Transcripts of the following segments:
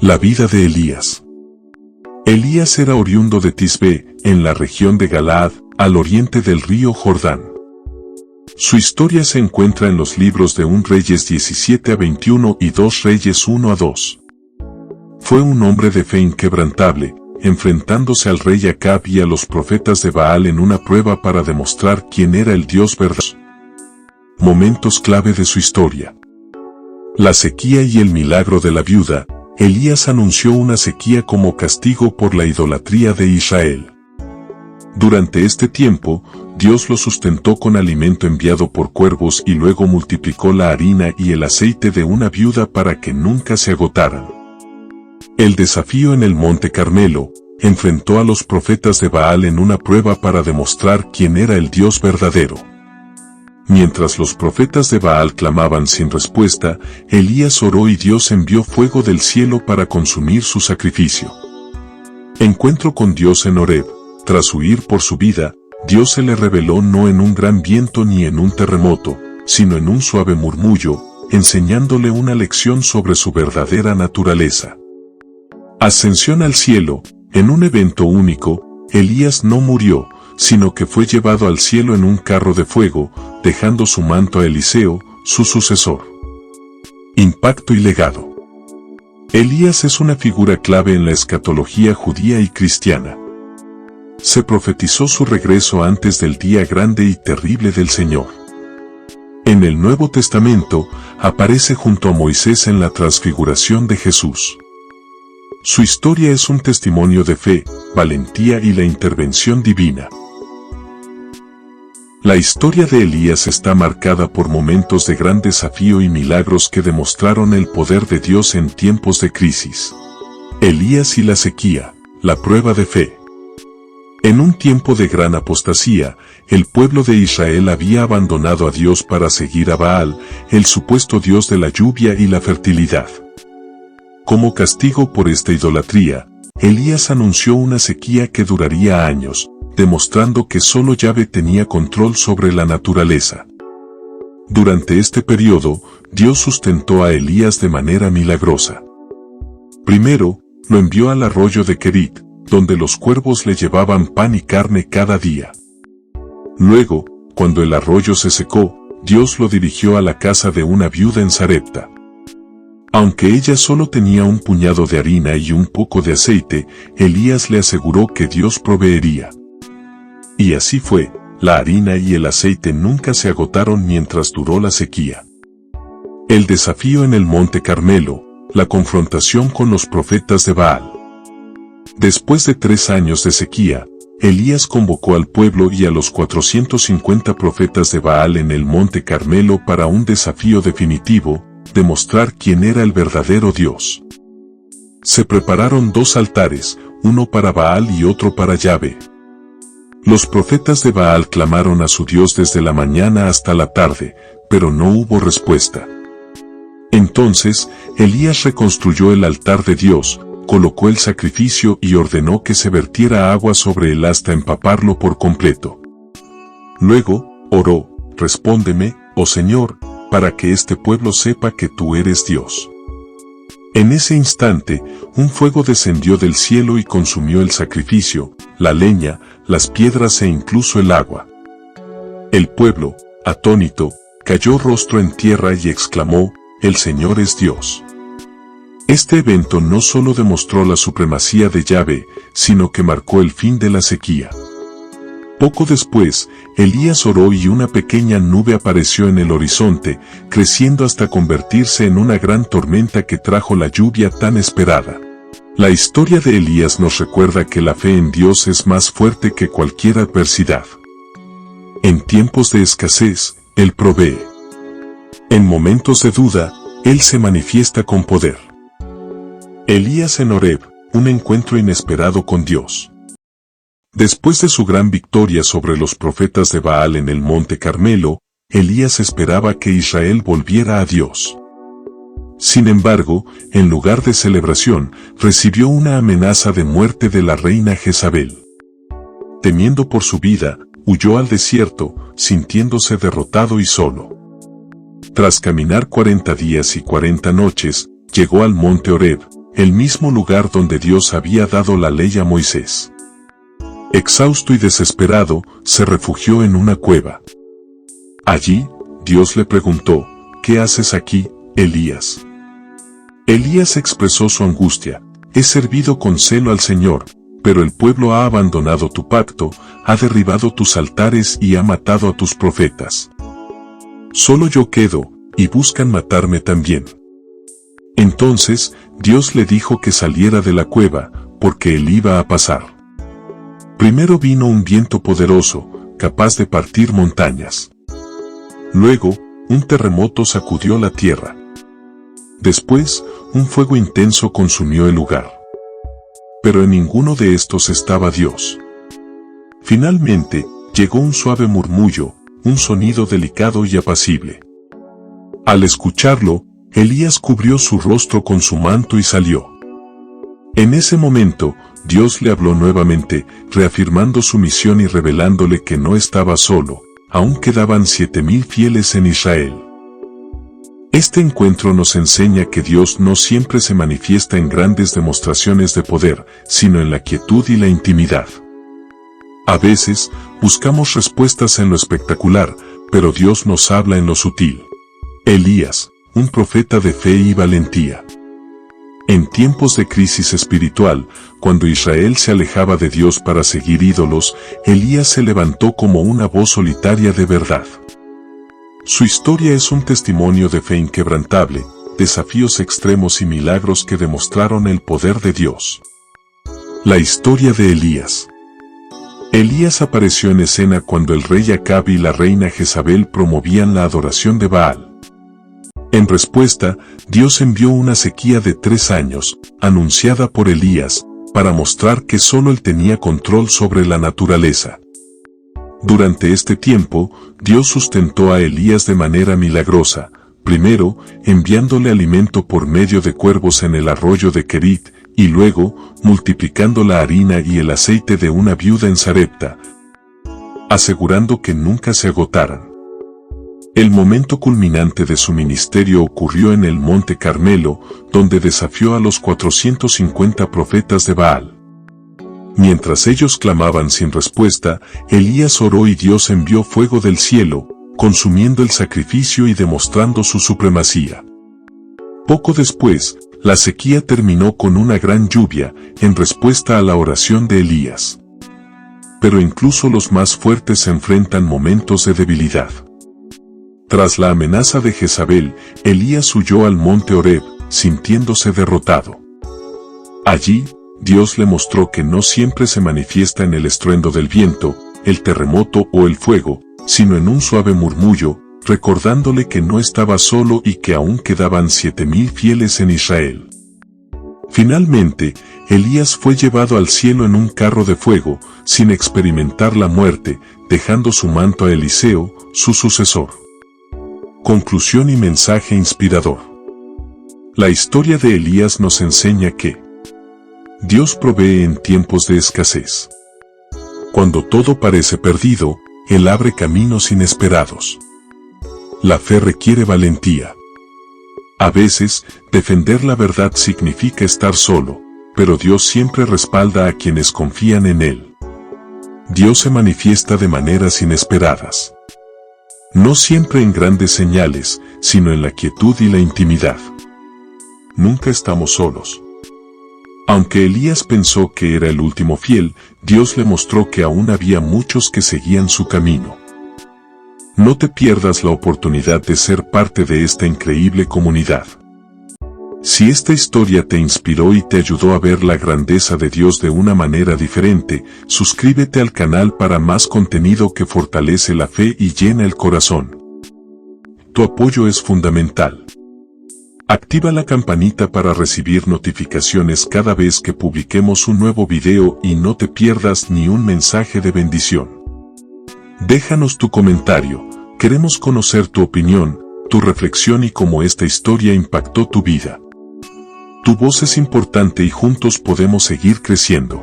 La vida de Elías. Elías era oriundo de Tisbe, en la región de Galaad, al oriente del río Jordán. Su historia se encuentra en los libros de 1 Reyes 17 a 21 y 2 Reyes 1 a 2. Fue un hombre de fe inquebrantable, enfrentándose al rey Acab y a los profetas de Baal en una prueba para demostrar quién era el Dios verdadero. Momentos clave de su historia. La sequía y el milagro de la viuda. Elías anunció una sequía como castigo por la idolatría de Israel. Durante este tiempo, Dios lo sustentó con alimento enviado por cuervos y luego multiplicó la harina y el aceite de una viuda para que nunca se agotaran. El desafío en el Monte Carmelo, enfrentó a los profetas de Baal en una prueba para demostrar quién era el Dios verdadero. Mientras los profetas de Baal clamaban sin respuesta, Elías oró y Dios envió fuego del cielo para consumir su sacrificio. Encuentro con Dios en Horeb. Tras huir por su vida, Dios se le reveló no en un gran viento ni en un terremoto, sino en un suave murmullo, enseñándole una lección sobre su verdadera naturaleza. Ascensión al cielo. En un evento único, Elías no murió, sino que fue llevado al cielo en un carro de fuego, dejando su manto a Eliseo, su sucesor. Impacto y legado. Elías es una figura clave en la escatología judía y cristiana. Se profetizó su regreso antes del día grande y terrible del Señor. En el Nuevo Testamento, aparece junto a Moisés en la transfiguración de Jesús. Su historia es un testimonio de fe, valentía y la intervención divina. La historia de Elías está marcada por momentos de gran desafío y milagros que demostraron el poder de Dios en tiempos de crisis. Elías y la sequía, la prueba de fe. En un tiempo de gran apostasía, el pueblo de Israel había abandonado a Dios para seguir a Baal, el supuesto Dios de la lluvia y la fertilidad. Como castigo por esta idolatría, Elías anunció una sequía que duraría años, demostrando que solo Yahvé tenía control sobre la naturaleza. Durante este periodo, Dios sustentó a Elías de manera milagrosa. Primero, lo envió al arroyo de Kerit, donde los cuervos le llevaban pan y carne cada día. Luego, cuando el arroyo se secó, Dios lo dirigió a la casa de una viuda en Sarepta. Aunque ella solo tenía un puñado de harina y un poco de aceite, Elías le aseguró que Dios proveería. Y así fue, la harina y el aceite nunca se agotaron mientras duró la sequía. El desafío en el Monte Carmelo, la confrontación con los profetas de Baal. Después de 3 años de sequía, Elías convocó al pueblo y a los 450 profetas de Baal en el Monte Carmelo para un desafío definitivo, demostrar quién era el verdadero Dios. Se prepararon 2 altares, uno para Baal y otro para Yahvé. Los profetas de Baal clamaron a su Dios desde la mañana hasta la tarde, pero no hubo respuesta. Entonces, Elías reconstruyó el altar de Dios, colocó el sacrificio y ordenó que se vertiera agua sobre él hasta empaparlo por completo. Luego, oró, respóndeme, oh Señor, para que este pueblo sepa que tú eres Dios. En ese instante, un fuego descendió del cielo y consumió el sacrificio, la leña, las piedras e incluso el agua. El pueblo, atónito, cayó rostro en tierra y exclamó, el Señor es Dios. Este evento no solo demostró la supremacía de Yahvé, sino que marcó el fin de la sequía. Poco después, Elías oró y una pequeña nube apareció en el horizonte, creciendo hasta convertirse en una gran tormenta que trajo la lluvia tan esperada. La historia de Elías nos recuerda que la fe en Dios es más fuerte que cualquier adversidad. En tiempos de escasez, Él provee. En momentos de duda, Él se manifiesta con poder. Elías en Horeb, un encuentro inesperado con Dios. Después de su gran victoria sobre los profetas de Baal en el Monte Carmelo, Elías esperaba que Israel volviera a Dios. Sin embargo, en lugar de celebración, recibió una amenaza de muerte de la reina Jezabel. Temiendo por su vida, huyó al desierto, sintiéndose derrotado y solo. Tras caminar 40 días y 40 noches, llegó al monte Horeb, el mismo lugar donde Dios había dado la ley a Moisés. Exhausto y desesperado, se refugió en una cueva. Allí, Dios le preguntó, ¿qué haces aquí, Elías? Elías expresó su angustia, he servido con celo al Señor, pero el pueblo ha abandonado tu pacto, ha derribado tus altares y ha matado a tus profetas. Solo yo quedo, y buscan matarme también. Entonces, Dios le dijo que saliera de la cueva, porque él iba a pasar. Primero vino un viento poderoso, capaz de partir montañas. Luego, un terremoto sacudió la tierra. Después, un fuego intenso consumió el lugar. Pero en ninguno de estos estaba Dios. Finalmente, llegó un suave murmullo, un sonido delicado y apacible. Al escucharlo, Elías cubrió su rostro con su manto y salió. En ese momento, Dios le habló nuevamente, reafirmando su misión y revelándole que no estaba solo, aún quedaban 7,000 fieles en Israel. Este encuentro nos enseña que Dios no siempre se manifiesta en grandes demostraciones de poder, sino en la quietud y la intimidad. A veces, buscamos respuestas en lo espectacular, pero Dios nos habla en lo sutil. Elías, un profeta de fe y valentía. En tiempos de crisis espiritual, cuando Israel se alejaba de Dios para seguir ídolos, Elías se levantó como una voz solitaria de verdad. Su historia es un testimonio de fe inquebrantable, desafíos extremos y milagros que demostraron el poder de Dios. La historia de Elías. Elías apareció en escena cuando el rey Acab y la reina Jezabel promovían la adoración de Baal. En respuesta, Dios envió una sequía de 3 años, anunciada por Elías, para mostrar que solo él tenía control sobre la naturaleza. Durante este tiempo, Dios sustentó a Elías de manera milagrosa, primero, enviándole alimento por medio de cuervos en el arroyo de Kerit, y luego, multiplicando la harina y el aceite de una viuda en Sarepta, asegurando que nunca se agotaran. El momento culminante de su ministerio ocurrió en el Monte Carmelo, donde desafió a los 450 profetas de Baal. Mientras ellos clamaban sin respuesta, Elías oró y Dios envió fuego del cielo, consumiendo el sacrificio y demostrando su supremacía. Poco después, la sequía terminó con una gran lluvia, en respuesta a la oración de Elías. Pero incluso los más fuertes enfrentan momentos de debilidad. Tras la amenaza de Jezabel, Elías huyó al monte Horeb, sintiéndose derrotado. Allí, Dios le mostró que no siempre se manifiesta en el estruendo del viento, el terremoto o el fuego, sino en un suave murmullo, recordándole que no estaba solo y que aún quedaban 7,000 fieles en Israel. Finalmente, Elías fue llevado al cielo en un carro de fuego, sin experimentar la muerte, dejando su manto a Eliseo, su sucesor. Conclusión y mensaje inspirador. La historia de Elías nos enseña que Dios provee en tiempos de escasez. Cuando todo parece perdido, Él abre caminos inesperados. La fe requiere valentía. A veces, defender la verdad significa estar solo, pero Dios siempre respalda a quienes confían en Él. Dios se manifiesta de maneras inesperadas. No siempre en grandes señales, sino en la quietud y la intimidad. Nunca estamos solos. Aunque Elías pensó que era el último fiel, Dios le mostró que aún había muchos que seguían su camino. No te pierdas la oportunidad de ser parte de esta increíble comunidad. Si esta historia te inspiró y te ayudó a ver la grandeza de Dios de una manera diferente, suscríbete al canal para más contenido que fortalece la fe y llena el corazón. Tu apoyo es fundamental. Activa la campanita para recibir notificaciones cada vez que publiquemos un nuevo video y no te pierdas ni un mensaje de bendición. Déjanos tu comentario, queremos conocer tu opinión, tu reflexión y cómo esta historia impactó tu vida. Tu voz es importante y juntos podemos seguir creciendo.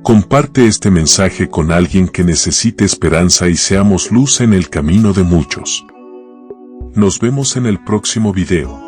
Comparte este mensaje con alguien que necesite esperanza y seamos luz en el camino de muchos. Nos vemos en el próximo video.